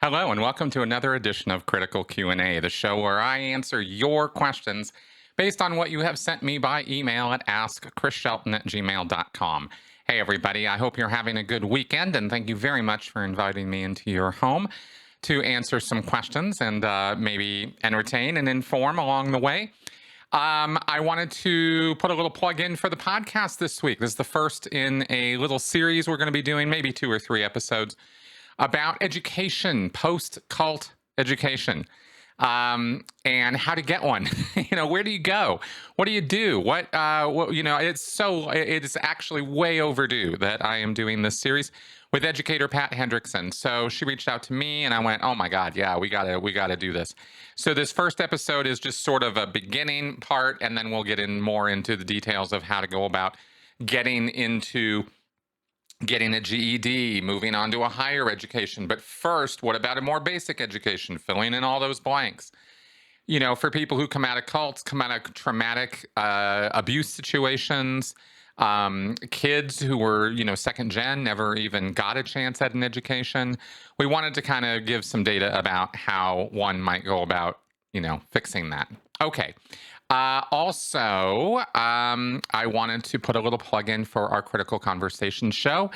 Hello and welcome to another edition of Critical Q&A, the show where I answer your questions based on what you have sent me by email at AskChrisShelton@gmail.com. Hey everybody, I hope you're having a good weekend and thank you very much for inviting me into your home to answer some questions and maybe entertain and inform along the way. I wanted to put a little plug in for the podcast this week. This is the first in a little series we're going to be doing, maybe 2 or 3 episodes about education, post-cult education, and how to get one. Where do you go? What do you do? It's actually way overdue that I am doing this series with educator Pat Hendrickson. So she reached out to me and I went, oh my God, yeah, we gotta do this. So this first episode is just sort of a beginning part, and then we'll get in more into the details of how to go about getting a GED, moving on to a higher education. But first, what about a more basic education? Filling in all those blanks. For people who come out of cults, come out of traumatic abuse situations, kids who were, second gen, never even got a chance at an education. We wanted to kind of give some data about how one might go about, fixing that. Okay. I wanted to put a little plug in for our Critical Conversation show.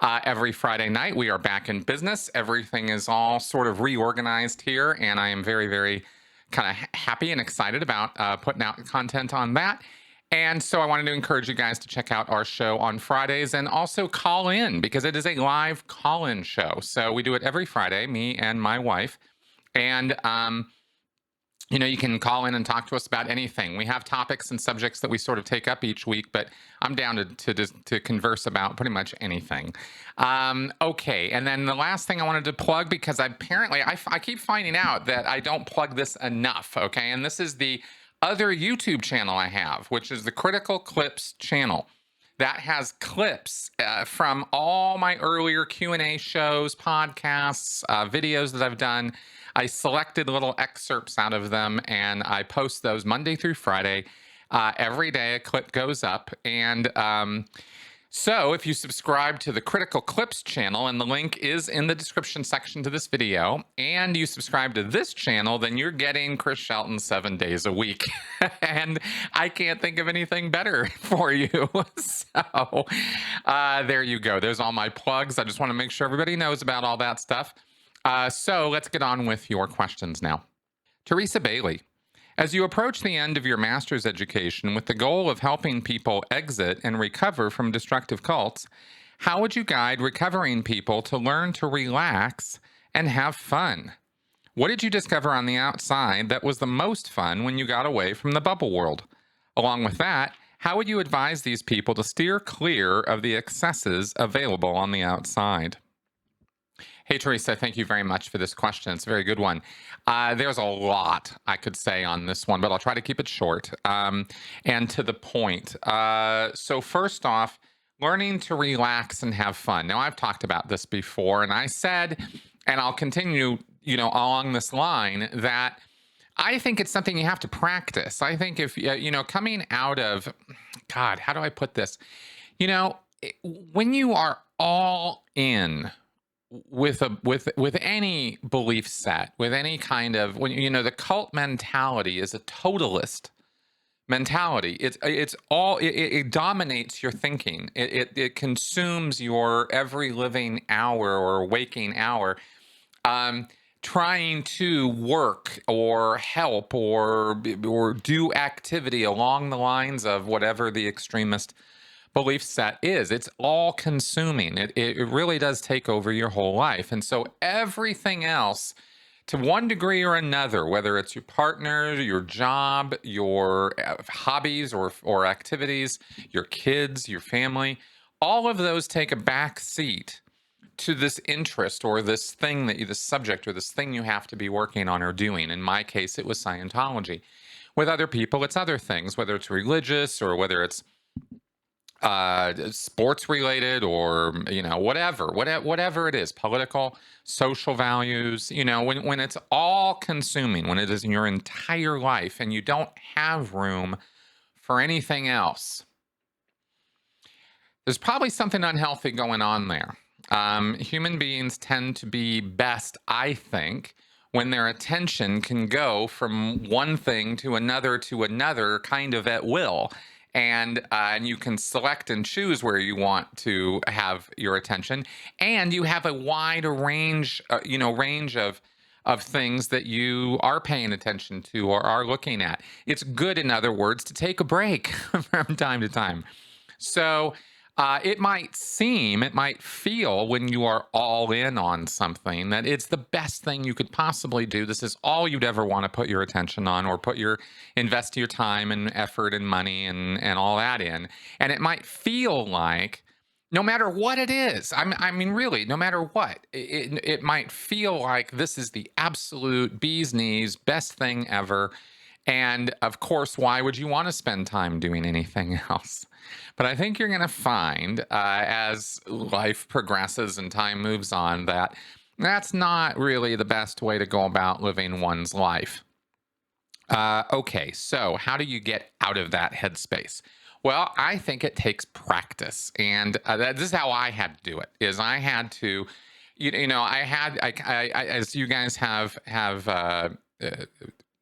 Every Friday night, we are back in business. Everything is all sort of reorganized here, and I am very, very kind of happy and excited about putting out content on that. And so I wanted to encourage you guys to check out our show on Fridays and also call in, because it is a live call-in show. So we do it every Friday, me and my wife. And you can call in and talk to us about anything. We have topics and subjects that we sort of take up each week, but I'm down to converse about pretty much anything. Okay, and then the last thing I wanted to plug, because I keep finding out that I don't plug this enough, okay? And this is the other YouTube channel I have, which is the Critical Clips channel. That has clips from all my earlier Q&A shows, podcasts, videos that I've done. I selected little excerpts out of them, and I post those Monday through Friday. Every day a clip goes up. And so if you subscribe to the Critical Clips channel, and the link is in the description section to this video, and you subscribe to this channel, then you're getting Chris Shelton 7 days a week. And I can't think of anything better for you. So there you go. There's all my plugs. I just want to make sure everybody knows about all that stuff. So let's get on with your questions now. Teresa Bailey, as you approach the end of your master's education with the goal of helping people exit and recover from destructive cults, how would you guide recovering people to learn to relax and have fun? What did you discover on the outside that was the most fun when you got away from the bubble world? Along with that, how would you advise these people to steer clear of the excesses available on the outside? Hey, Teresa, thank you very much for this question. It's a very good one. There's a lot I could say on this one, but I'll try to keep it short and to the point. So first off, learning to relax and have fun. Now, I've talked about this before, and I said, and I'll continue, along this line, that I think it's something you have to practice. I think if, coming out of, God, how do I put this? When you are all in with any belief set, with any kind of, the cult mentality is a totalist mentality. It dominates your thinking. It consumes your every living hour or waking hour, trying to work or help or do activity along the lines of whatever the extremist belief set is. It's all consuming. It really does take over your whole life. And so everything else, to one degree or another, whether it's your partner, your job, your hobbies or activities, your kids, your family, all of those take a back seat to this interest or this thing this subject or this thing you have to be working on or doing. In my case, it was Scientology. With other people, it's other things, whether it's religious or whether it's sports related or whatever it is, political, social values, when it's all consuming, when it is in your entire life and you don't have room for anything else, there's probably something unhealthy going on there. Human beings tend to be best, I think, when their attention can go from one thing to another kind of at will. And you can select and choose where you want to have your attention, and you have a wide range of things that you are paying attention to or are looking at. It's good, in other words, to take a break from time to time. So it might feel when you are all in on something that it's the best thing you could possibly do. This is all you'd ever want to put your attention on, or invest your time and effort and money and all that in. And it might feel like, no matter what it is, I mean, really, no matter what, it might feel like this is the absolute bee's knees, best thing ever. And of course, why would you want to spend time doing anything else? But I think you're going to find, as life progresses and time moves on, that that's not really the best way to go about living one's life. Okay, so how do you get out of that headspace? Well, I think it takes practice, and this is how I had to do it. Is I had to, as you guys have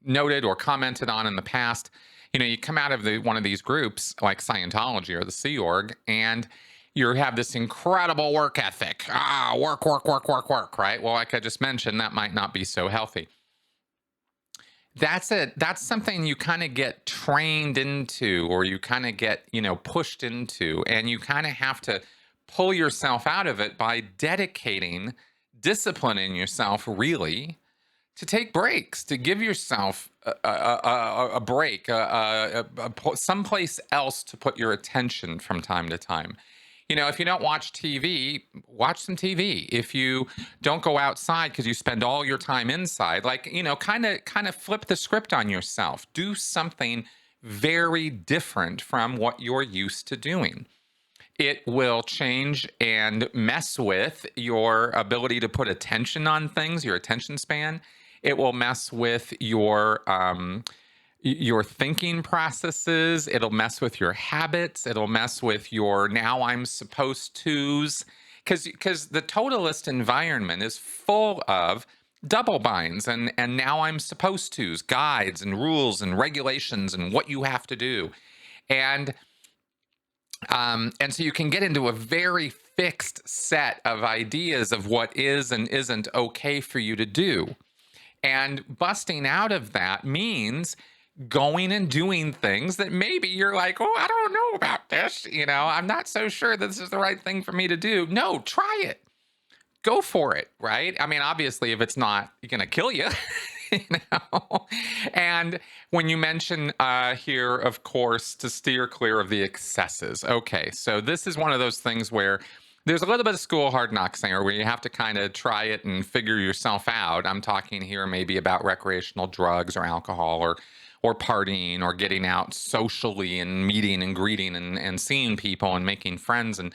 noted or commented on in the past, you come out of one of these groups like Scientology or the Sea Org, and you have this incredible work ethic. Work, work, work, work, work, right? Well, like I just mentioned, that might not be so healthy. That's something you kind of get trained into, or you kind of get, pushed into, and you kind of have to pull yourself out of it by disciplining yourself really to take breaks, to give yourself a break, someplace else to put your attention from time to time. If you don't watch TV, watch some TV. If you don't go outside because you spend all your time inside, kind of flip the script on yourself. Do something very different from what you're used to doing. It will change and mess with your ability to put attention on things, your attention span. It will mess with your thinking processes. It'll mess with your habits. It'll mess with your now I'm supposed to's, because the totalist environment is full of double binds and now I'm supposed to's, guides and rules and regulations and what you have to do. And so you can get into a very fixed set of ideas of what is and isn't okay for you to do. And busting out of that means going and doing things that maybe you're like, oh, I don't know about this. I'm not so sure this is the right thing for me to do. No, try it. Go for it, right? I mean, obviously, if it's not going to kill you, And when you mention here, of course, to steer clear of the excesses. Okay, so this is one of those things where there's a little bit of school hard knocks there where you have to kind of try it and figure yourself out. I'm talking here maybe about recreational drugs or alcohol or partying or getting out socially and meeting and greeting and seeing people and making friends and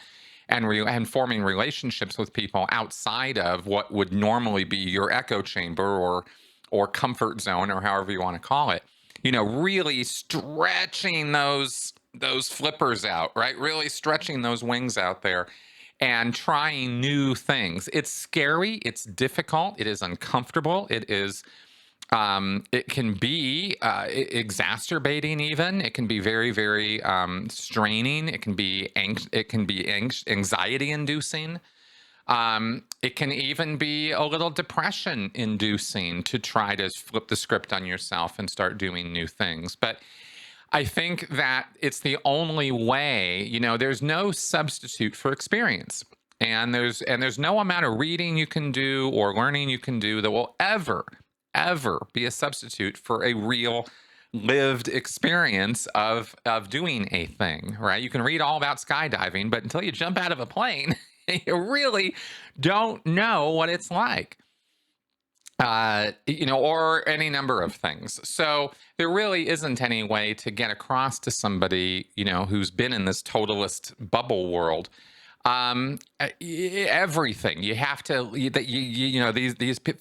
forming relationships with people outside of what would normally be your echo chamber or comfort zone, or however you want to call it. Really stretching those flippers out, right? Really stretching those wings out there and trying new things. It's scary, it's difficult, it is uncomfortable, it can be exacerbating even. It can be very, very straining. It can be anxiety inducing. It can even be a little depression inducing to try to flip the script on yourself and start doing new things. But I think that it's the only way. There's no substitute for experience. And there's no amount of reading you can do or learning you can do that will ever be a substitute for a real lived experience of doing a thing, right? You can read all about skydiving, but until you jump out of a plane, you really don't know what it's like. Or any number of things. So there really isn't any way to get across to somebody, who's been in this totalist bubble world. Everything you have to,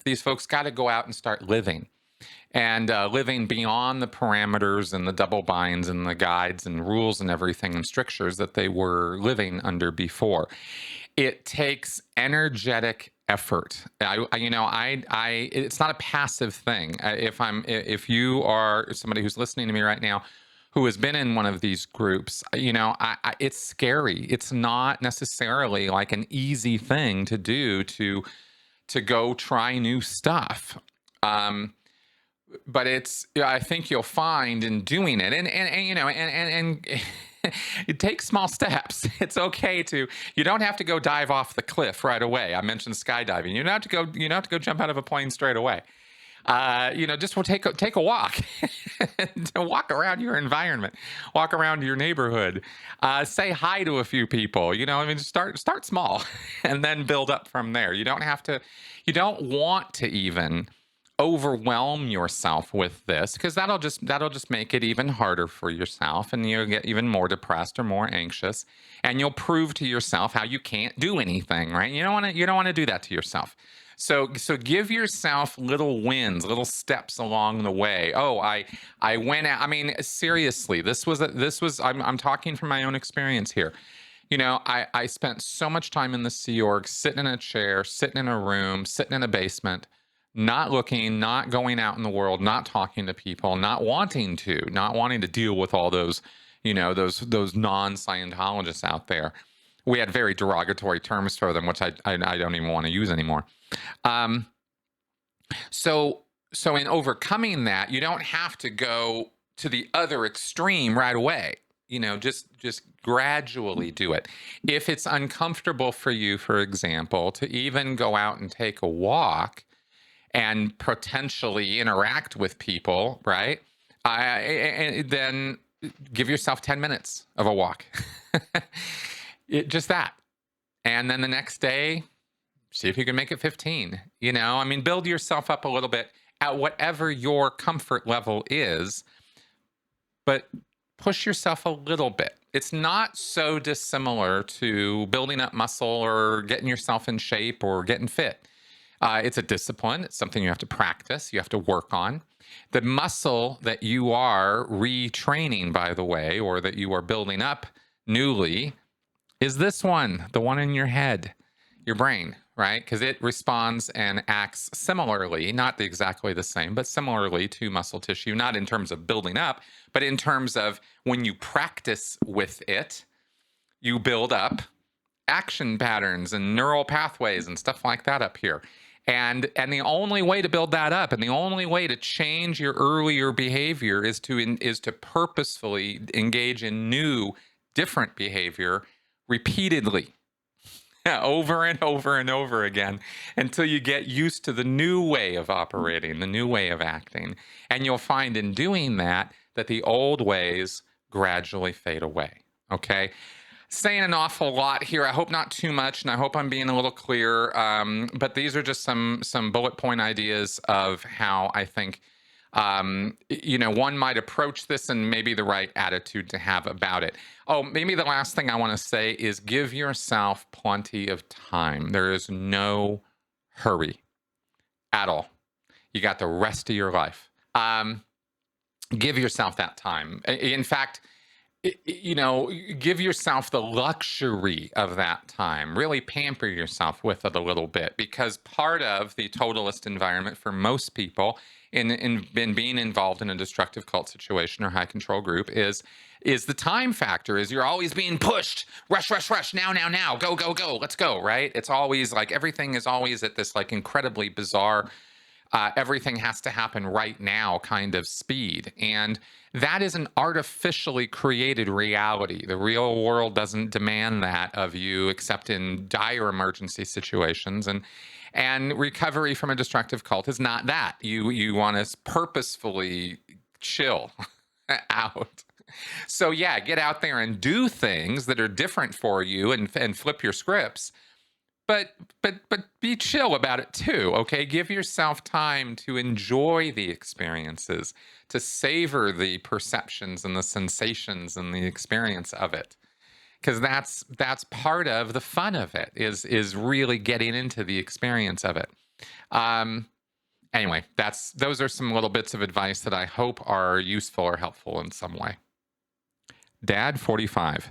these folks got to go out and start living and living beyond the parameters and the double binds and the guides and rules and everything and strictures that they were living under before. It takes energetic effort. It's not a passive thing. If you are somebody who's listening to me right now, who has been in one of these groups, it's scary. It's not necessarily like an easy thing to do to go try new stuff. But I think you'll find in doing it, and you take small steps. It's okay you don't have to go dive off the cliff right away. I mentioned skydiving. You don't have to go jump out of a plane straight away. Just take a walk, to walk around your environment, walk around your neighborhood, say hi to a few people. Start small, and then build up from there. You don't want to even overwhelm yourself with this, because that'll just make it even harder for yourself, and you'll get even more depressed or more anxious, and you'll prove to yourself how you can't do anything, right? You don't want to do that to yourself. So give yourself little wins, little steps along the way. Oh, I went out. I mean, seriously, I'm talking from my own experience here. I spent so much time in the Sea Org, sitting in a chair, sitting in a room, sitting in a basement, not looking, not going out in the world, not talking to people, not wanting to deal with all those, those non-Scientologists out there. We had very derogatory terms for them, which I don't even want to use anymore. So in overcoming that, you don't have to go to the other extreme right away. Just gradually do it. If it's uncomfortable for you, for example, to even go out and take a walk and potentially interact with people, right? Then give yourself 10 minutes of a walk. Just that. And then the next day, see if you can make it 15. Build yourself up a little bit at whatever your comfort level is, but push yourself a little bit. It's not so dissimilar to building up muscle or getting yourself in shape or getting fit. It's a discipline. It's something you have to practice. You have to work on. The muscle that you are retraining, by the way, or that you are building up newly, is this one, the one in your head, your brain, right? Because it responds and acts similarly, not exactly the same, but similarly to muscle tissue, not in terms of building up, but in terms of when you practice with it, you build up action patterns and neural pathways and stuff like that up here. And the only way to build that up, and the only way to change your earlier behavior, is to purposefully engage in new, different behavior repeatedly, over and over and over again, until you get used to the new way of operating, the new way of acting. And you'll find in doing that the old ways gradually fade away. Okay? Saying an awful lot here. I hope not too much, and I hope I'm being a little clear. But these are just some bullet point ideas of how I think one might approach this, and maybe the right attitude to have about it. Oh, maybe the last thing I want to say is give yourself plenty of time. There is no hurry at all. You got the rest of your life. Give yourself that time. In fact, give yourself the luxury of that time. Really pamper yourself with it a little bit, because part of the totalist environment for most people in being involved in a destructive cult situation or high control group is the time factor. Is you're always being pushed, rush, now, go, let's go, right? It's always like everything is always at this like incredibly bizarre, everything has to happen right now kind of speed. And that is an artificially created reality. The real world doesn't demand that of you, except in dire emergency situations. And recovery from a destructive cult is not that. You want to purposefully chill out. So yeah, get out there and do things that are different for you, and flip your scripts. But be chill about it too, okay? Give yourself time to enjoy the experiences, to savor the perceptions and the sensations and the experience of it. Because that's part of the fun of it, is really getting into the experience of it. Anyway, those are some little bits of advice that I hope are useful or helpful in some way. Dad, 45.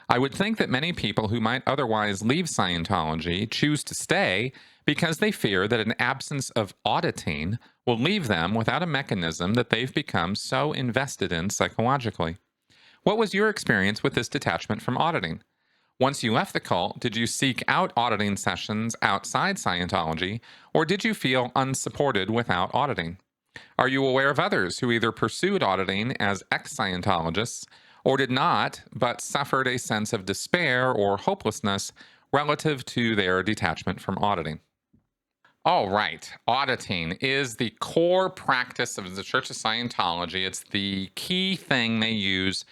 I would think that many people who might otherwise leave Scientology choose to stay because they fear that an absence of auditing will leave them without a mechanism that they've become so invested in psychologically. What was your experience with this detachment from auditing? Once you left the cult, did you seek out auditing sessions outside Scientology, or did you feel unsupported without auditing? Are you aware of others who either pursued auditing as ex Scientologists or did not, but suffered a sense of despair or hopelessness relative to their detachment from auditing? All right. Auditing is the core practice of the Church of Scientology. It's the key thing they use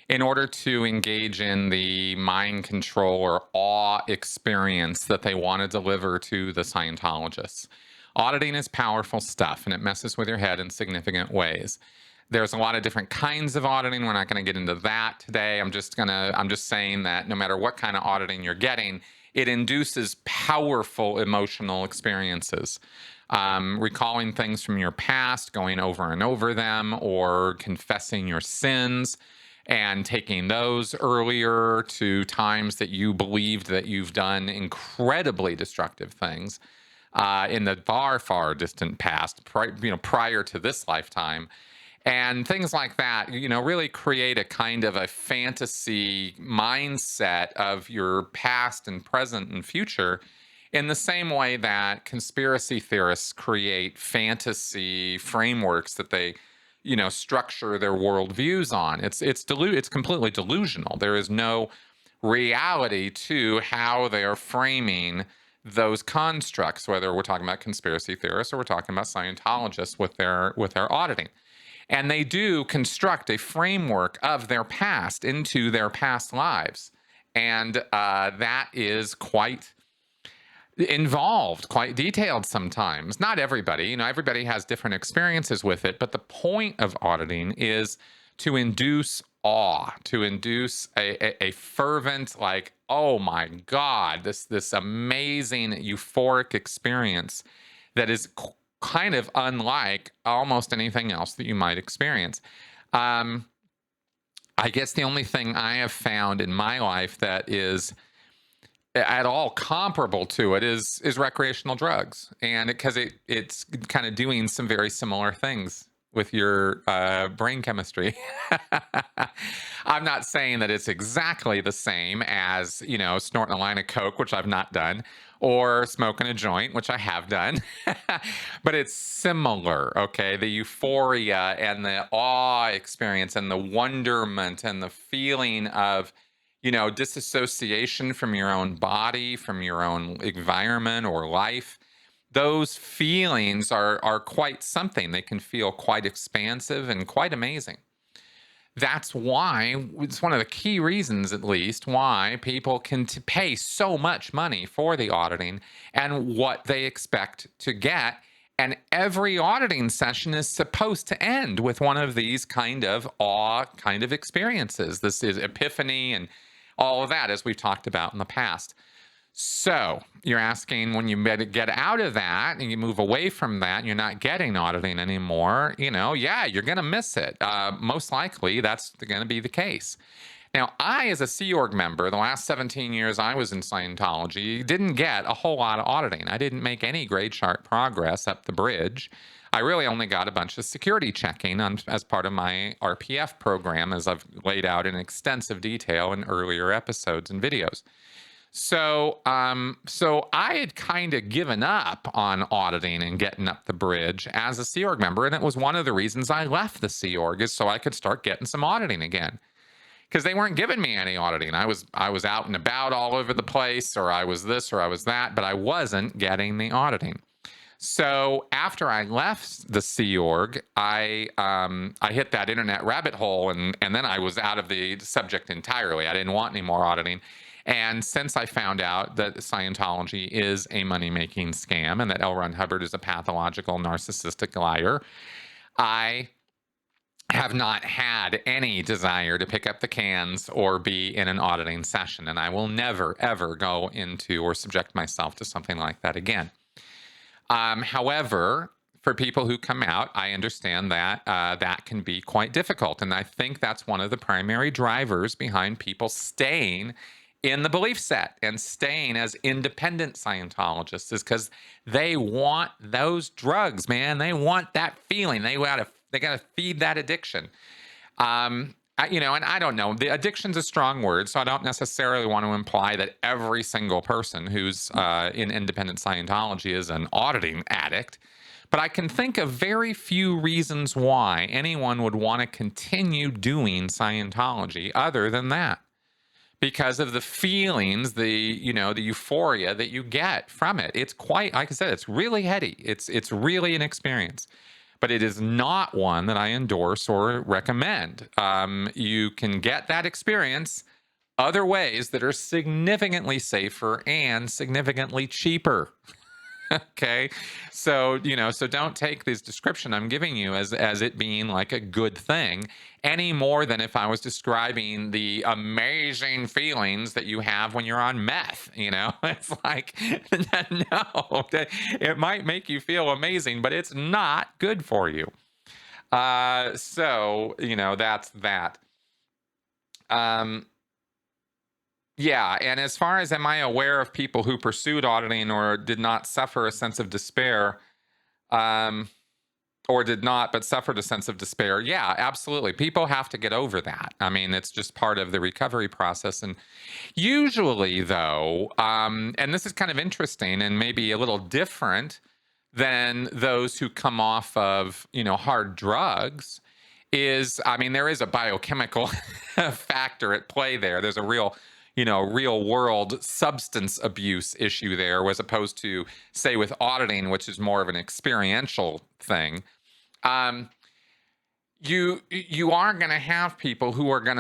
in order to engage in the mind control or awe experience that they want to deliver to the Scientologists. Auditing is powerful stuff and it messes with your head in significant ways. There's a lot of different kinds of auditing. We're not going to get into that today. I'm just saying that no matter what kind of auditing you're getting, it induces powerful emotional experiences. Recalling things from your past, going over and over them, or confessing your sins and taking those earlier to times that you believed that you've done incredibly destructive things in the far distant past, prior to this lifetime. And things like that, really create a kind of a fantasy mindset of your past and present and future in the same way that conspiracy theorists create fantasy frameworks that they, structure their worldviews on. It's completely delusional. There is no reality to how they are framing those constructs, whether we're talking about conspiracy theorists or we're talking about Scientologists with their auditing. And they do construct a framework of their past into their past lives. And that is quite involved, quite detailed sometimes. Not everybody, everybody has different experiences with it. But the point of auditing is to induce awe, to induce a fervent, like, oh my God, this amazing euphoric experience that is kind of unlike almost anything else that you might experience. I guess the only thing I have found in my life that is at all comparable to it is recreational drugs, and because it's kind of doing some very similar things with your brain chemistry. I'm not saying that it's exactly the same as, snorting a line of coke, which I've not done, or smoking a joint, which I have done, but it's similar. Okay, the euphoria and the awe experience and the wonderment and the feeling of, disassociation from your own body, from your own environment or life. Those feelings are quite something. They can feel quite expansive and quite amazing. That's why it's one of the key reasons, at least, why people can pay so much money for the auditing and what they expect to get. And every auditing session is supposed to end with one of these kind of awe kind of experiences. This is epiphany and all of that, as we've talked about in the past. So you're asking, when you get out of that and you move away from that and you're not getting auditing anymore, yeah, you're going to miss it. Most likely that's going to be the case. Now, I, as a Sea Org member, the last 17 years I was in Scientology, didn't get a whole lot of auditing. I didn't make any grade chart progress up the bridge. I really only got a bunch of security checking as part of my RPF program, as I've laid out in extensive detail in earlier episodes and videos. So I had kind of given up on auditing and getting up the bridge as a Sea Org member, and it was one of the reasons I left the Sea Org, is so I could start getting some auditing again, because they weren't giving me any auditing. I was out and about all over the place, or I was this or I was that, but I wasn't getting the auditing. So after I left the Sea Org, I hit that internet rabbit hole, and then I was out of the subject entirely. I didn't want any more auditing. And since I found out that Scientology is a money-making scam and that L. Ron Hubbard is a pathological narcissistic liar, I have not had any desire to pick up the cans or be in an auditing session. And I will never, ever go into or subject myself to something like that again. However, for people who come out, I understand that that can be quite difficult. And I think that's one of the primary drivers behind people staying in the belief set and staying as independent Scientologists, is because they want those drugs, man. They want that feeling. They gotta feed that addiction. And I don't know. The addiction's a strong word, so I don't necessarily want to imply that every single person who's in independent Scientology is an auditing addict. But I can think of very few reasons why anyone would want to continue doing Scientology other than that, because of the feelings, the euphoria that you get from it. It's quite, like I said, it's really heady. It's really an experience, but it is not one that I endorse or recommend. You can get that experience other ways that are significantly safer and significantly cheaper. Okay. So don't take this description I'm giving you as it being like a good thing, any more than if I was describing the amazing feelings that you have when you're on meth. It's like, no, it might make you feel amazing, but it's not good for you. That's that. Yeah, and as far as am I aware of people who pursued auditing or did not suffer a sense of despair, or did not but suffered a sense of despair? Yeah, absolutely. People have to get over that. I mean, it's just part of the recovery process. And usually, though, and this is kind of interesting and maybe a little different than those who come off of, hard drugs, there is a biochemical factor at play there. There's a real world substance abuse issue there, as opposed to, say, with auditing, which is more of an experiential thing. You are going to have people who are going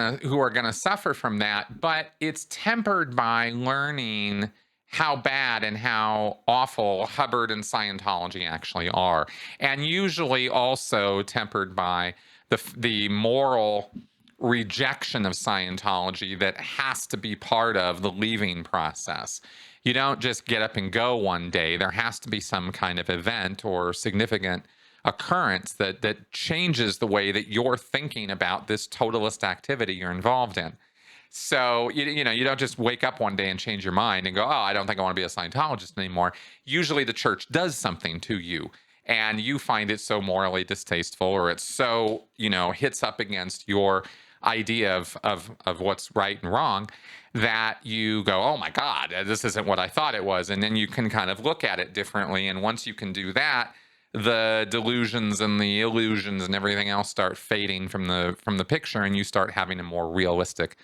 to suffer from that, but it's tempered by learning how bad and how awful Hubbard and Scientology actually are, and usually also tempered by the moral rejection of Scientology that has to be part of the leaving process. You don't just get up and go one day. There has to be some kind of event or significant occurrence that changes the way that you're thinking about this totalist activity you're involved in. So you don't just wake up one day and change your mind and go, oh, I don't think I want to be a Scientologist anymore. Usually the church does something to you, and you find it so morally distasteful, or it's so, hits up against your idea of what's right and wrong, that you go, oh my God, this isn't what I thought it was. And then you can kind of look at it differently. And once you can do that, the delusions and the illusions and everything else start fading from the picture, and you start having a more realistic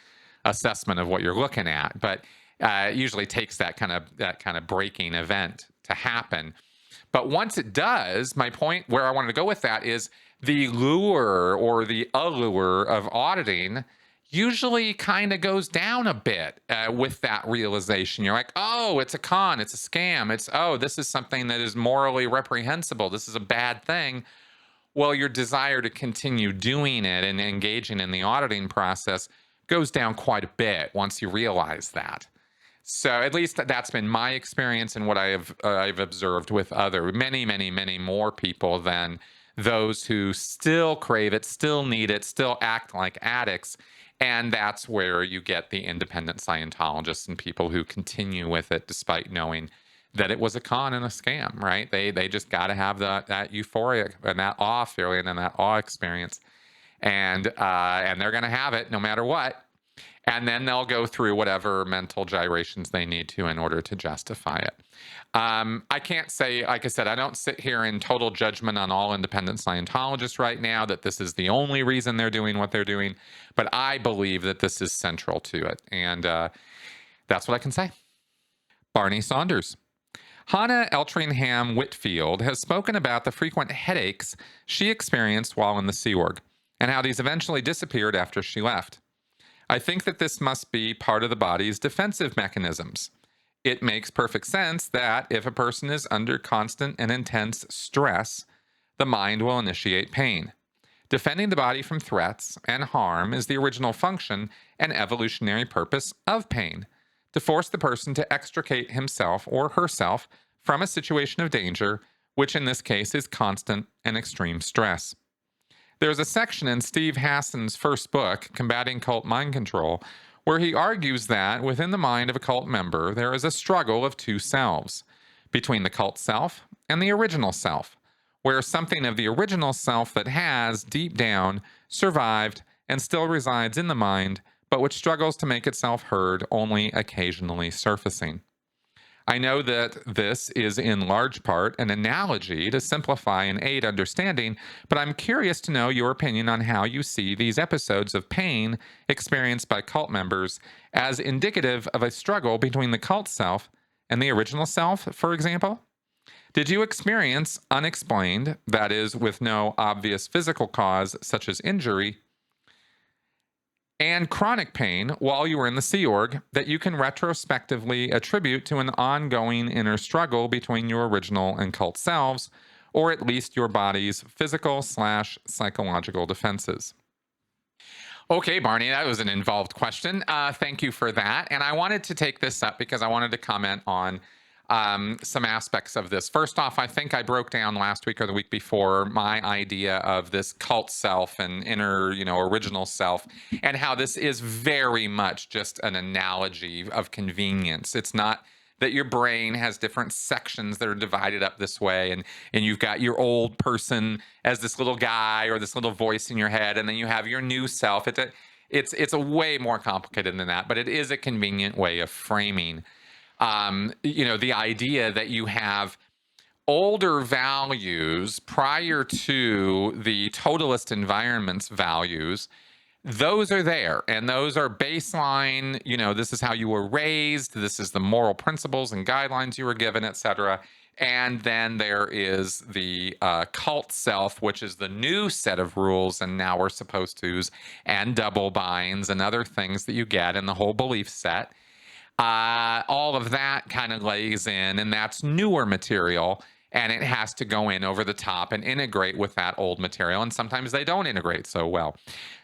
assessment of what you're looking at. But it usually takes that kind of breaking event to happen. But once it does, my point where I wanted to go with that is the lure or the allure of auditing usually kind of goes down a bit with that realization. You're like, oh, it's a con, it's a scam, this is something that is morally reprehensible, this is a bad thing. Well, your desire to continue doing it and engaging in the auditing process goes down quite a bit once you realize that. So at least that's been my experience and what I've observed with many more people than those who still crave it, still need it, still act like addicts. And that's where you get the independent Scientologists and people who continue with it despite knowing that it was a con and a scam, right? They just got to have that euphoria and that awe feeling and that awe experience. And they're going to have it no matter what. And then they'll go through whatever mental gyrations they need to in order to justify it. I can't say, like I said, I don't sit here in total judgment on all independent Scientologists right now that this is the only reason they're doing what they're doing, but I believe that this is central to it. And that's what I can say. Barney Saunders. Hannah Eltringham Whitfield has spoken about the frequent headaches she experienced while in the Sea Org and how these eventually disappeared after she left. I think that this must be part of the body's defensive mechanisms. It makes perfect sense that if a person is under constant and intense stress, the mind will initiate pain. Defending the body from threats and harm is the original function and evolutionary purpose of pain, to force the person to extricate himself or herself from a situation of danger which in this case is constant and extreme stress. There's a section in Steve Hassan's first book, Combating Cult Mind Control, where he argues that within the mind of a cult member, there is a struggle of two selves, between the cult self and the original self, where something of the original self that has, deep down, survived and still resides in the mind, but which struggles to make itself heard, only occasionally surfacing. I know that this is in large part an analogy to simplify and aid understanding, but I'm curious to know your opinion on how you see these episodes of pain experienced by cult members as indicative of a struggle between the cult self and the original self, for example. Did you experience unexplained, that is, with no obvious physical cause such as injury, and chronic pain while you were in the Sea Org that you can retrospectively attribute to an ongoing inner struggle between your original and cult selves, or at least your body's physical/psychological defenses? Okay, Barney, that was an involved question. Thank you for that. And I wanted to take this up because I wanted to comment on some aspects of this. First off, I think I broke down last week or the week before my idea of this cult self and inner, original self, and how this is very much just an analogy of convenience. It's not that your brain has different sections that are divided up this way, and you've got your old person as this little guy or this little voice in your head, and then you have your new self. It's a way more complicated than that, but it is a convenient way of framing the idea that you have older values prior to the totalist environment's values. Those are there, and those are baseline. This is how you were raised. This is the moral principles and guidelines you were given, etc. And then there is the cult self, which is the new set of rules and now we're supposed to's and double binds and other things that you get in the whole belief set. All of that kind of lays in, and that's newer material, and it has to go in over the top and integrate with that old material, and sometimes they don't integrate so well.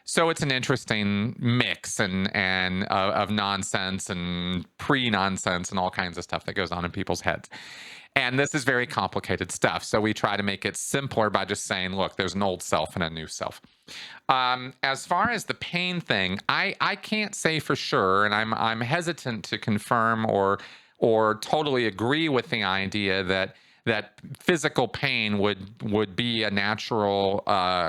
So it's an interesting mix and of nonsense and pre-nonsense and all kinds of stuff that goes on in people's heads. And this is very complicated stuff. So we try to make it simpler by just saying, look, there's an old self and a new self. As far as the pain thing, I can't say for sure, and I'm hesitant to confirm or totally agree with the idea that physical pain would be a natural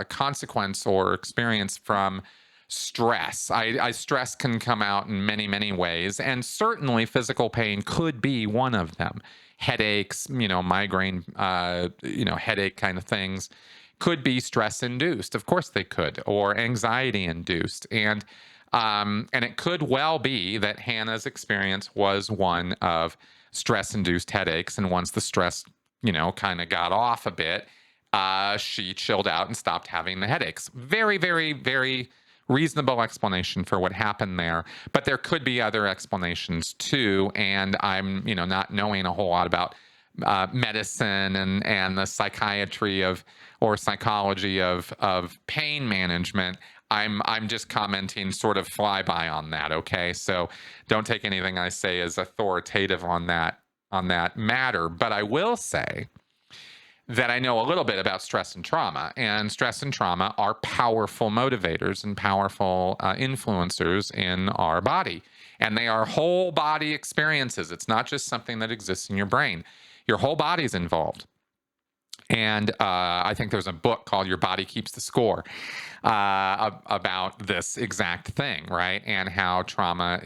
consequence or experience from stress. Stress can come out in many, many ways, and certainly physical pain could be one of them. Headaches, migraine, headache kind of things could be stress induced. Of course they could, or anxiety induced. And it could well be that Hannah's experience was one of stress induced headaches. And once the stress, kind of got off a bit, she chilled out and stopped having the headaches. Very, very, very reasonable explanation for what happened there, but there could be other explanations too. And I'm, not knowing a whole lot about medicine and the psychiatry or psychology of pain management. I'm just commenting sort of flyby on that. Okay, so don't take anything I say as authoritative on that matter. But I will say that I know a little bit about stress and trauma, and stress and trauma are powerful motivators and powerful influencers in our body. And they are whole body experiences. It's not just something that exists in your brain. Your whole body's involved. And I think there's a book called Your Body Keeps the Score about this exact thing, right? And how trauma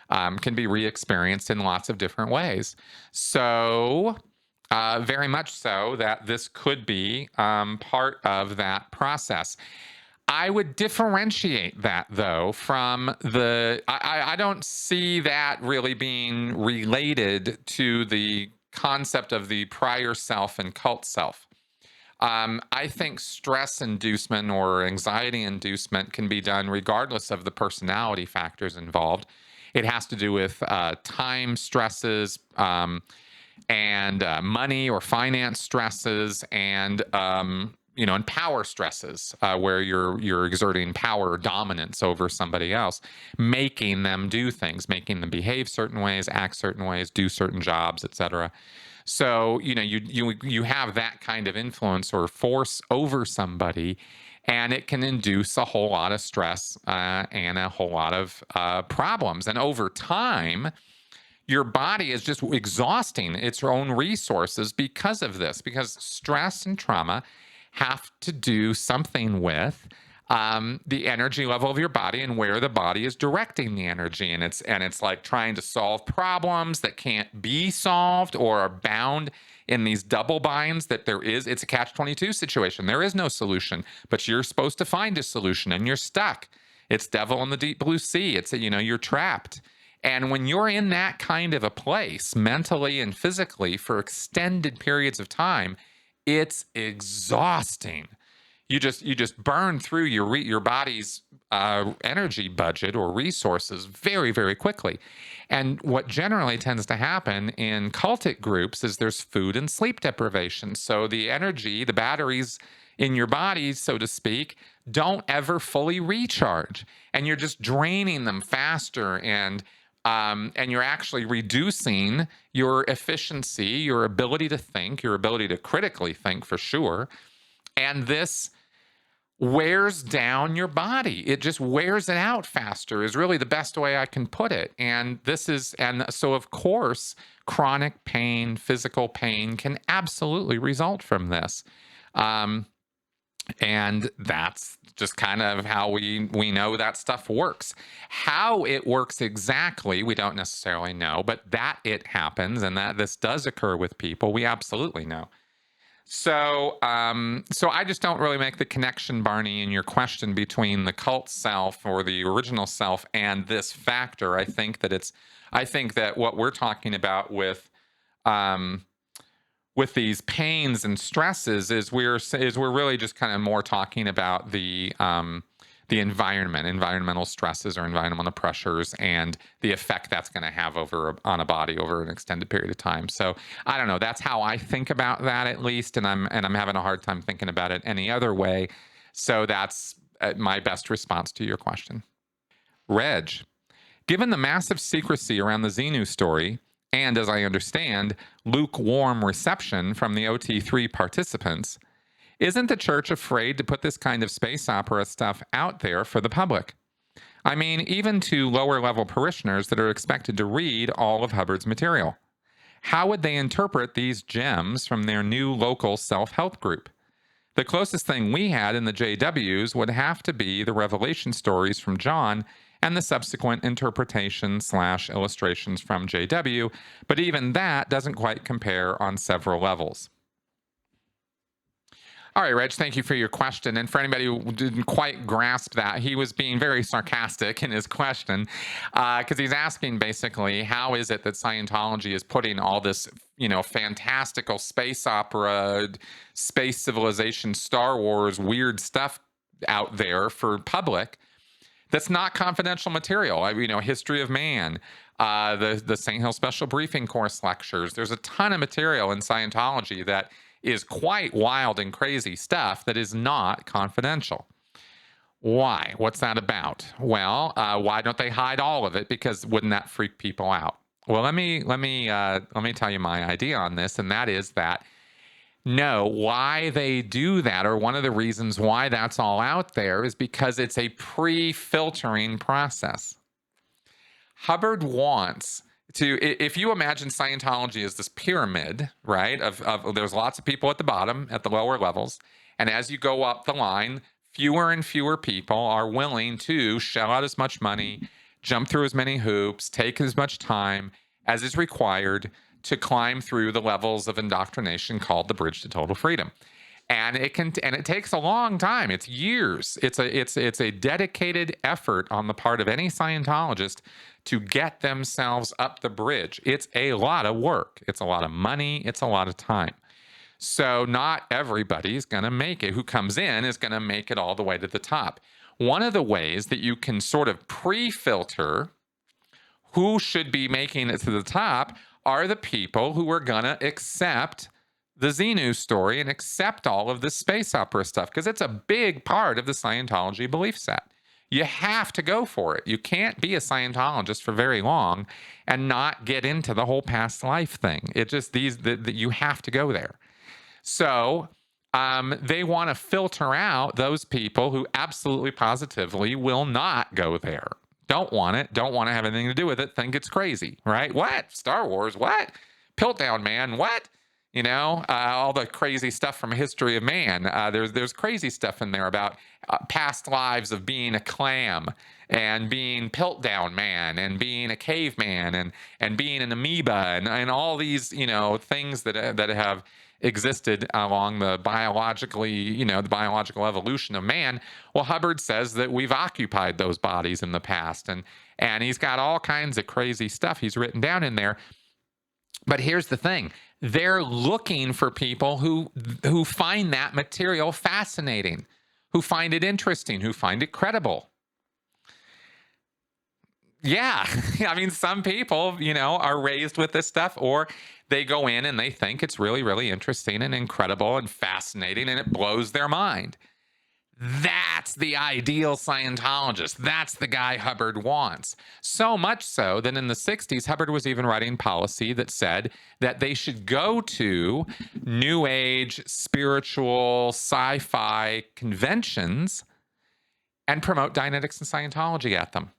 can be re-experienced in lots of different ways. So very much so that this could be part of that process. I would differentiate that, though, from I don't see that really being related to the concept of the prior self and cult self. I think stress inducement or anxiety inducement can be done regardless of the personality factors involved. It has to do with time stresses, and money or finance stresses, and and power stresses, where you're exerting power or dominance over somebody else, making them do things, making them behave certain ways, act certain ways, do certain jobs, etc. So, you have that kind of influence or force over somebody, and it can induce a whole lot of stress and a whole lot of problems. And over time, your body is just exhausting its own resources because of this, because stress and trauma have to do something with the energy level of your body and where the body is directing the energy. And it's like trying to solve problems that can't be solved or are bound in these double binds that it's a catch-22 situation. There is no solution, but you're supposed to find a solution and you're stuck. It's devil in the deep blue sea. You're trapped. And when you're in that kind of a place, mentally and physically, for extended periods of time, it's exhausting. You just burn through your body's energy budget or resources very, very quickly. And what generally tends to happen in cultic groups is there's food and sleep deprivation. So the energy, the batteries in your body, so to speak, don't ever fully recharge, and you're just draining them faster, and you're actually reducing your efficiency, your ability to think, your ability to critically think for sure. And this wears down your body. It just wears it out faster is really the best way I can put it. And so of course, chronic pain, physical pain can absolutely result from this. And that's just kind of how we know that stuff works. How it works exactly, we don't necessarily know, but that it happens and that this does occur with people, we absolutely know. So I just don't really make the connection, Barney, in your question between the cult self or the original self and this factor. I think that what we're talking about with these pains and stresses is we're really just kind of more talking about the environmental stresses or environmental pressures and the effect that's going to have on a body over an extended period of time. So I don't know. That's how I think about that, at least, and I'm having a hard time thinking about it any other way. So that's my best response to your question. Reg, given the massive secrecy around the Xenu story, and as I understand, lukewarm reception from the OT3 participants, isn't the church afraid to put this kind of space opera stuff out there for the public? I mean, even to lower level parishioners that are expected to read all of Hubbard's material. How would they interpret these gems from their new local self-help group? The closest thing we had in the JWs would have to be the revelation stories from John and the subsequent interpretation/illustrations from JW, but even that doesn't quite compare on several levels. All right, Reg, thank you for your question. And for anybody who didn't quite grasp that, he was being very sarcastic in his question because he's asking basically, how is it that Scientology is putting all this, fantastical space opera, space civilization, Star Wars, weird stuff out there for public that's not confidential material? History of Man, the St. Hill Special Briefing Course lectures. There's a ton of material in Scientology that is quite wild and crazy stuff that is not confidential. Why? What's that about? Well, why don't they hide all of it? Because wouldn't that freak people out? Well, let me tell you my idea on this, and that is that no, why they do that, or one of the reasons why that's all out there, is because it's a pre-filtering process. Hubbard wants to, if you imagine Scientology as this pyramid, right, of there's lots of people at the bottom, at the lower levels, and as you go up the line, fewer and fewer people are willing to shell out as much money, jump through as many hoops, take as much time as is required to climb through the levels of indoctrination called the bridge to total freedom. And it takes a long time. It's years. It's a dedicated effort on the part of any Scientologist to get themselves up the bridge. It's a lot of work. It's a lot of money. It's a lot of time. So not everybody's going to make it. Who comes in is going to make it all the way to the top. One of the ways that you can sort of pre-filter who should be making it to the top are the people who are going to accept the Xenu story and accept all of this space opera stuff, because it's a big part of the Scientology belief set. You have to go for it. You can't be a Scientologist for very long and not get into the whole past life thing. It just, you have to go there. So they want to filter out those people who absolutely positively will not go there. Don't want it, don't want to have anything to do with it, think it's crazy, right? What? Star Wars, what? Piltdown Man, what? All the crazy stuff from History of Man. There's crazy stuff in there about past lives of being a clam and being Piltdown Man and being a caveman and being an amoeba and all these things that have existed along the biological evolution of man. Well, Hubbard says that we've occupied those bodies in the past, and he's got all kinds of crazy stuff he's written down in there. But here's the thing. They're looking for people who find that material fascinating, who find it interesting, who find it credible. Yeah, I mean, some people, are raised with this stuff, or they go in and they think it's really, really interesting and incredible and fascinating, and it blows their mind. That's the ideal Scientologist. That's the guy Hubbard wants. So much so that in the 60s, Hubbard was even writing policy that said that they should go to New Age, spiritual, sci-fi conventions and promote Dianetics and Scientology at them.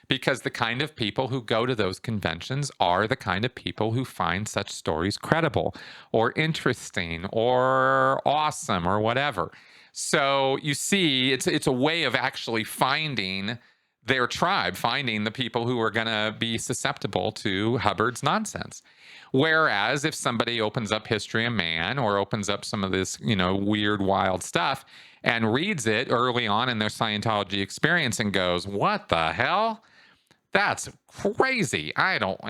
Because the kind of people who go to those conventions are the kind of people who find such stories credible or interesting or awesome or whatever. So you see, it's a way of actually finding their tribe, finding the people who are going to be susceptible to Hubbard's nonsense. Whereas if somebody opens up History of Man or opens up some of this, weird, wild stuff and reads it early on in their Scientology experience and goes, what the hell? That's crazy. I don't,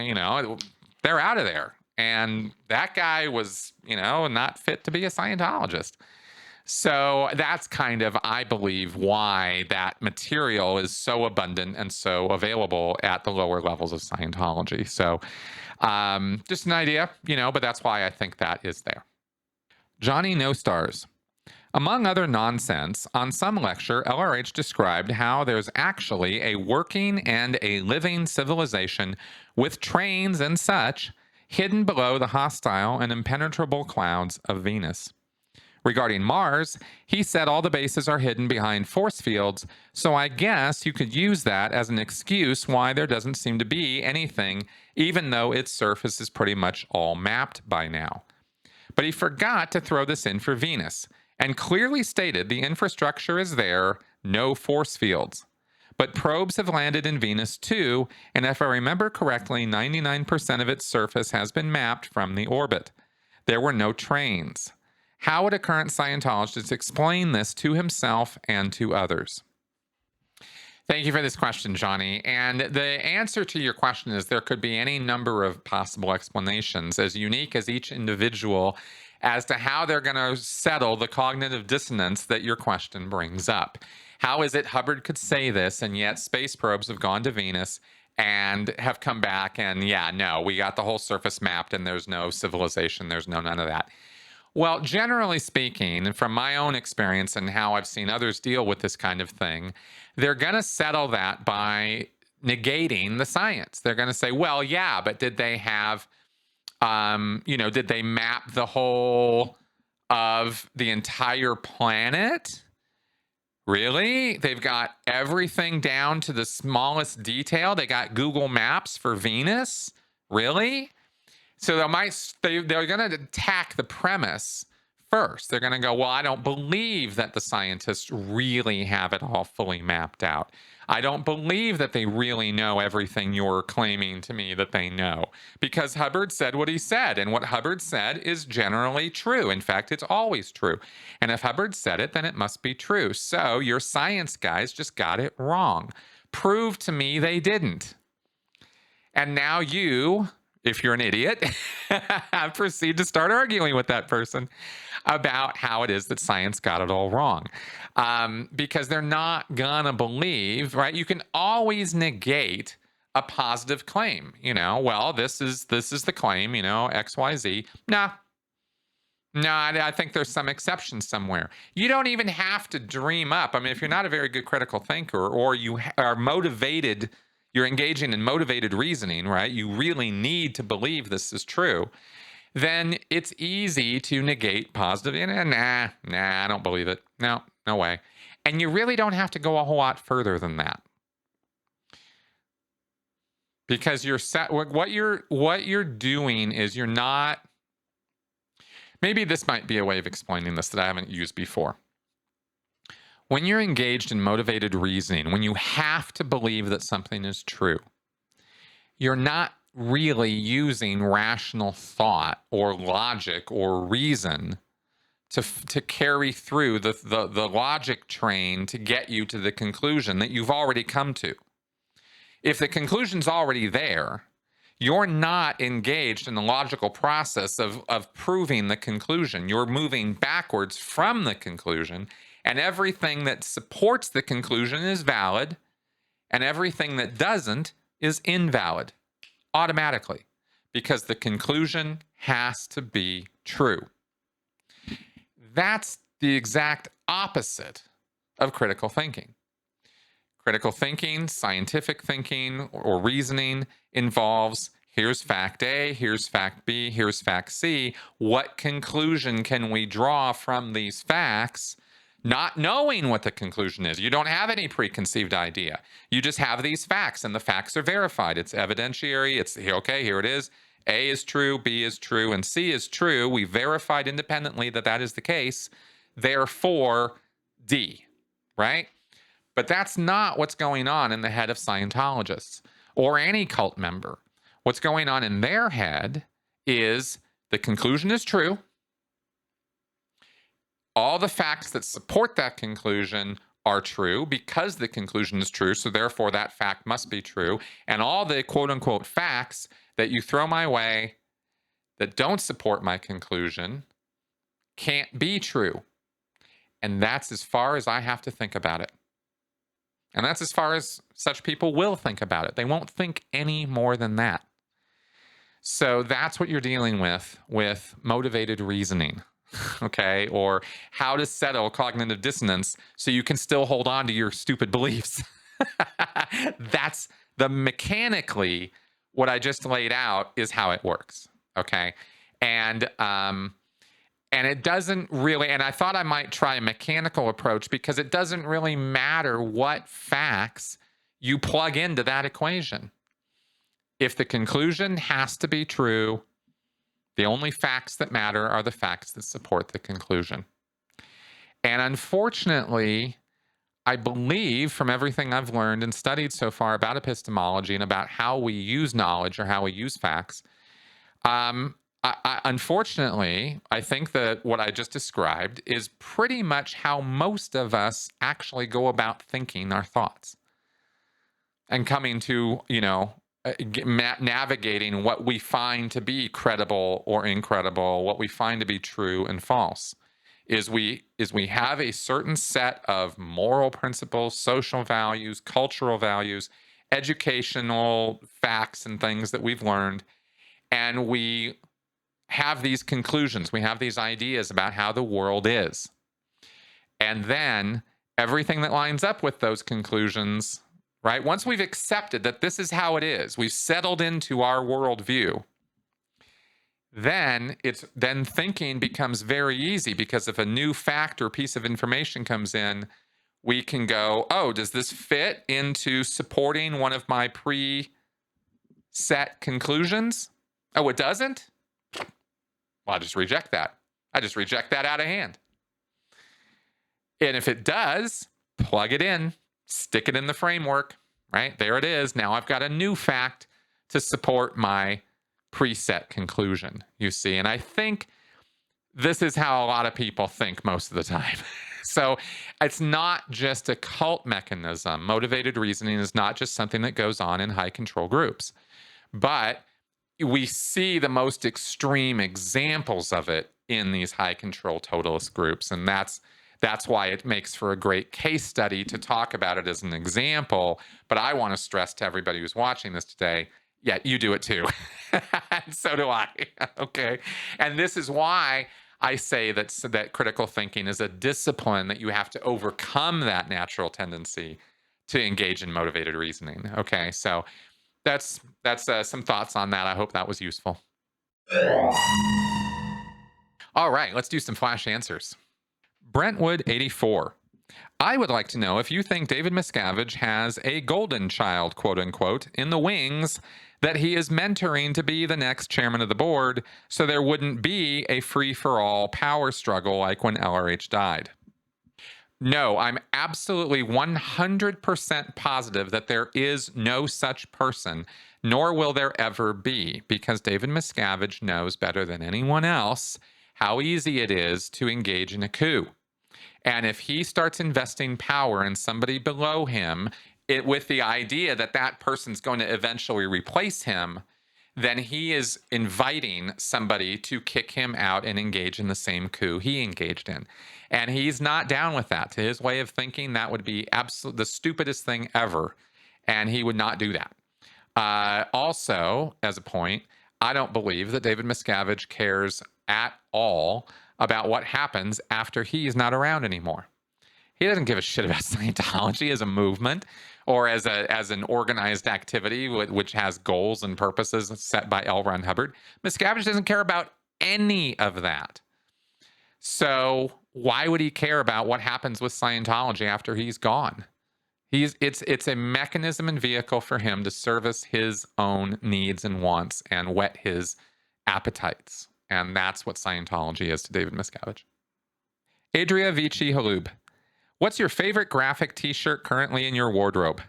they're out of there. And that guy was, not fit to be a Scientologist. So that's kind of, I believe, why that material is so abundant and so available at the lower levels of Scientology. So just an idea, but that's why I think that is there. Johnny No Stars. Among other nonsense, on some lecture, LRH described how there's actually a working and a living civilization with trains and such hidden below the hostile and impenetrable clouds of Venus. Regarding Mars, he said all the bases are hidden behind force fields, so I guess you could use that as an excuse why there doesn't seem to be anything, even though its surface is pretty much all mapped by now. But he forgot to throw this in for Venus, and clearly stated the infrastructure is there, no force fields. But probes have landed in Venus too, and if I remember correctly, 99% of its surface has been mapped from the orbit. There were no trains. How would a current Scientologist explain this to himself and to others? Thank you for this question, Johnny. And the answer to your question is there could be any number of possible explanations, as unique as each individual, as to how they're going to settle the cognitive dissonance that your question brings up. How is it Hubbard could say this, and yet space probes have gone to Venus and have come back, and we got the whole surface mapped, and there's no civilization, there's none of that. Well, generally speaking, and from my own experience and how I've seen others deal with this kind of thing, they're going to settle that by negating the science. They're going to say, well, yeah, but did they have, did they map the whole of the entire planet? Really? They've got everything down to the smallest detail? They got Google Maps for Venus? Really? So they're going to attack the premise first. They're going to go, well, I don't believe that the scientists really have it all fully mapped out. I don't believe that they really know everything you're claiming to me that they know. Because Hubbard said what he said, and what Hubbard said is generally true. In fact, it's always true. And if Hubbard said it, then it must be true. So your science guys just got it wrong. Prove to me they didn't. And now you, if you're an idiot, proceed to start arguing with that person about how it is that science got it all wrong. Because they're not gonna believe, right? You can always negate a positive claim. Well, this is the claim, XYZ. Nah, No, I think there's some exception somewhere. You don't even have to dream up. I mean, if you're not a very good critical thinker, or you are motivated, you're engaging in motivated reasoning, right? You really need to believe this is true. Then it's easy to negate positive. Nah, I don't believe it. No, no way. And you really don't have to go a whole lot further than that, because you're set. What you're doing is you're not. Maybe this might be a way of explaining this that I haven't used before. When you're engaged in motivated reasoning, when you have to believe that something is true, you're not really using rational thought or logic or reason to carry through the logic train to get you to the conclusion that you've already come to. If the conclusion's already there, you're not engaged in the logical process of proving the conclusion. You're moving backwards from the conclusion, and everything that supports the conclusion is valid, and everything that doesn't is invalid automatically, because the conclusion has to be true. That's the exact opposite of critical thinking. Critical thinking, scientific thinking, or reasoning involves here's fact A, here's fact B, here's fact C. What conclusion can we draw from these facts? Not knowing what the conclusion is. You don't have any preconceived idea. You just have these facts, and the facts are verified. It's evidentiary. It's okay, here it is. A is true, B is true, and C is true. We verified independently that that is the case. Therefore, D, right? But that's not what's going on in the head of Scientologists or any cult member. What's going on in their head is the conclusion is true. All the facts that support that conclusion are true because the conclusion is true, so therefore that fact must be true. And all the quote-unquote facts that you throw my way that don't support my conclusion can't be true. And that's as far as I have to think about it. And that's as far as such people will think about it. They won't think any more than that. So that's what you're dealing with motivated reasoning, okay? Or how to settle cognitive dissonance so you can still hold on to your stupid beliefs. That's mechanically what I just laid out is how it works, okay? And it doesn't really, and I thought I might try a mechanical approach because it doesn't really matter what facts you plug into that equation. If the conclusion has to be true, the only facts that matter are the facts that support the conclusion. And unfortunately, I believe from everything I've learned and studied so far about epistemology and about how we use knowledge or how we use facts, unfortunately, I think that what I just described is pretty much how most of us actually go about thinking our thoughts and coming to, navigating what we find to be credible or incredible, what we find to be true and false. Is we have a certain set of moral principles, social values, cultural values, educational facts and things that we've learned, and we have these conclusions, we have these ideas about how the world is. And then everything that lines up with those conclusions, right? Once we've accepted that this is how it is, we've settled into our worldview, then thinking becomes very easy, because if a new fact or piece of information comes in, we can go, oh, does this fit into supporting one of my preset conclusions? Oh, it doesn't? Well, I just reject that. I just reject that out of hand. And if it does, plug it in, stick it in the framework, right? There it is. Now I've got a new fact to support my preset conclusion, you see. And I think this is how a lot of people think most of the time. So it's not just a cult mechanism. Motivated reasoning is not just something that goes on in high control groups, but we see the most extreme examples of it in these high control totalist groups. And that's why it makes for a great case study to talk about it as an example. But I want to stress to everybody who's watching this today, yeah, you do it too. And so do I. Okay. And this is why I say that critical thinking is a discipline that you have to overcome that natural tendency to engage in motivated reasoning. Okay, so that's some thoughts on that. I hope that was useful. All right, let's do some flash answers. Brentwood84. I would like to know if you think David Miscavige has a golden child, quote unquote, in the wings that he is mentoring to be the next chairman of the board, so there wouldn't be a free for all power struggle like when LRH died. No, I'm absolutely 100% positive that there is no such person, nor will there ever be, because David Miscavige knows better than anyone else how easy it is to engage in a coup. And if he starts investing power in somebody below him, with the idea that that person's going to eventually replace him, then he is inviting somebody to kick him out and engage in the same coup he engaged in. And he's not down with that. To his way of thinking, that would be the stupidest thing ever. And he would not do that. Also, as a point, I don't believe that David Miscavige cares at all about what happens after he's not around anymore. He doesn't give a shit about Scientology as a movement or as an organized activity which has goals and purposes set by L. Ron Hubbard. Miscavige doesn't care about any of that. So why would he care about what happens with Scientology after he's gone? It's a mechanism and vehicle for him to service his own needs and wants and whet his appetites. And that's what Scientology is to David Miscavige. Adria Vici Halub. What's your favorite graphic t-shirt currently in your wardrobe?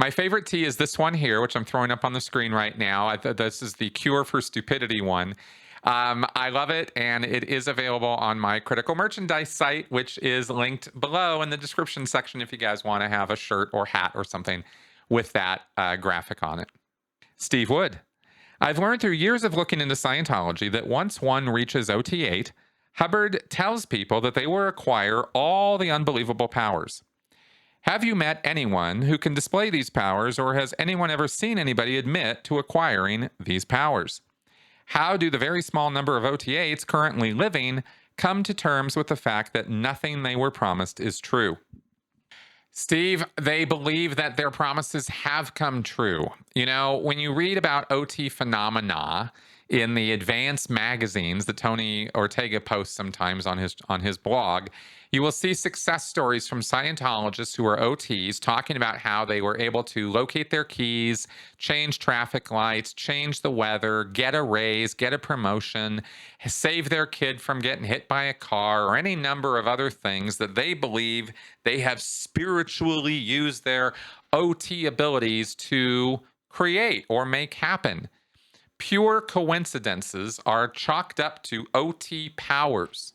My favorite tee is this one here, which I'm throwing up on the screen right now. This is the Cure for Stupidity one. I love it, and it is available on my Critical Merchandise site, which is linked below in the description section if you guys want to have a shirt or hat or something with that graphic on it. Steve Wood. I've learned through years of looking into Scientology that once one reaches OT8, Hubbard tells people that they will acquire all the unbelievable powers. Have you met anyone who can display these powers, or has anyone ever seen anybody admit to acquiring these powers? How do the very small number of OT8s currently living come to terms with the fact that nothing they were promised is true? Steve, they believe that their promises have come true. You know, when you read about OT phenomena in the advanced magazines that Tony Ortega posts sometimes on his blog, you will see success stories from Scientologists who are OTs talking about how they were able to locate their keys, change traffic lights, change the weather, get a raise, get a promotion, save their kid from getting hit by a car, or any number of other things that they believe they have spiritually used their OT abilities to create or make happen. Pure coincidences are chalked up to OT powers.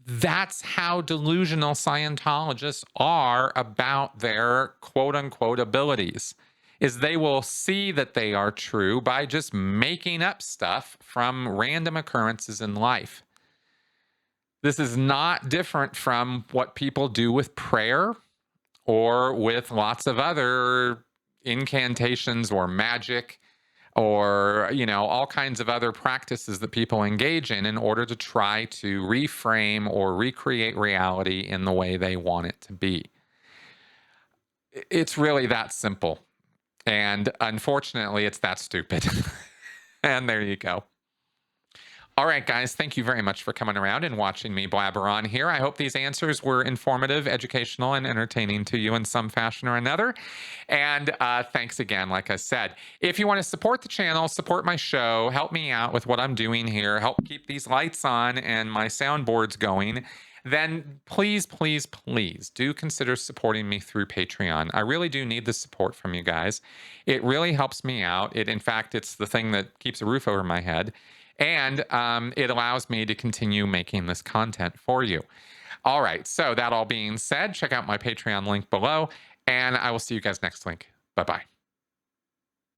That's how delusional Scientologists are about their quote-unquote abilities, is they will see that they are true by just making up stuff from random occurrences in life. This is not different from what people do with prayer or with lots of other incantations or magic, or, you know, all kinds of other practices that people engage in order to try to reframe or recreate reality in the way they want it to be. It's really that simple. And unfortunately, it's that stupid. And there you go. All right, guys, thank you very much for coming around and watching me blabber on here. I hope these answers were informative, educational, and entertaining to you in some fashion or another. And thanks again, like I said. If you want to support the channel, support my show, help me out with what I'm doing here, help keep these lights on and my soundboards going, then please, please, please do consider supporting me through Patreon. I really do need the support from you guys. It really helps me out. In fact, it's the thing that keeps a roof over my head. And it allows me to continue making this content for you. All right, so that all being said, check out my Patreon link below, and I will see you guys next link. Bye-bye.